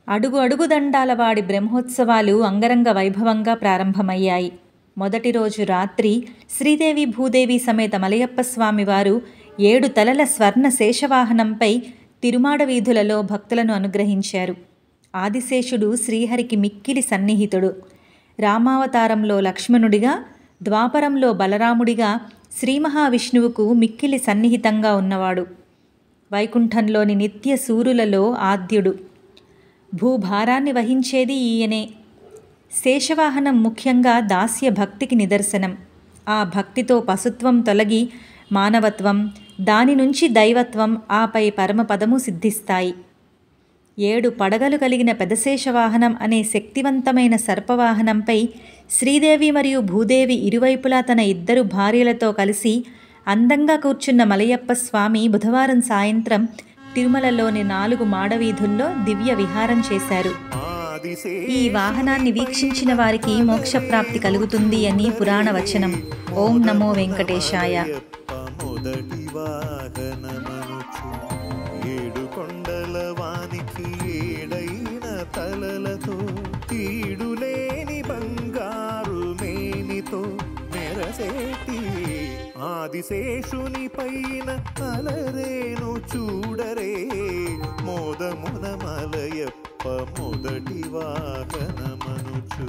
అడుగు అడుగు దండాలవాడి బ్రహ్మోత్సవాలు అంగరంగ వైభవంగా ప్రారంభమయ్యాయి. మొదటి రోజు రాత్రి శ్రీదేవి భూదేవి సమేత మలయప్ప స్వామివారు 7 తలల స్వర్ణ శేషవాహనంపై తిరుమాడ వీధులలో భక్తులను అనుగ్రహించారు. ఆదిశేషుడు శ్రీహరికి మిక్కిలి సన్నిహితుడు. రామావతారంలో లక్ష్మణుడిగా, ద్వాపరంలో బలరాముడిగా శ్రీ మహావిష్ణువుకు మిక్కిలి సన్నిహితంగా ఉన్నవాడు. వైకుంఠంలోని నిత్య సూరులలో ఆద్యుడు. భూభారాన్ని వహించేది ఈయనే. శేషవాహనం ముఖ్యంగా దాస్య భక్తికి నిదర్శనం. ఆ భక్తితో పశుత్వం తొలగి మానవత్వం, దాని నుంచి దైవత్వం, ఆపై పరమపదము సిద్ధిస్తాయి. 7 పడగలు కలిగిన పెదశేషవాహనం అనే శక్తివంతమైన సర్పవాహనంపై శ్రీదేవి మరియు భూదేవి ఇరువైపులా తన 2 భార్యలతో కలిసి అందంగా కూర్చున్న మలయప్ప స్వామి బుధవారం సాయంత్రం తిరుమలలోని 4 మాడవీధుల్లో దివ్య విహారం చేశారు. ఈ వాహనాన్ని వీక్షించిన వారికి మోక్షప్రాప్తి కలుగుతుంది అని పురాణ వచనం. ఓం నమో వెంకటేశాయ. తలలతో తీడులేని బంగారు మేనితో మెరసేటి ఆదిశేషుని పైన అలరేను చూడరే, మోదమున మలయప్ప మొదటి వాహనమనుచు.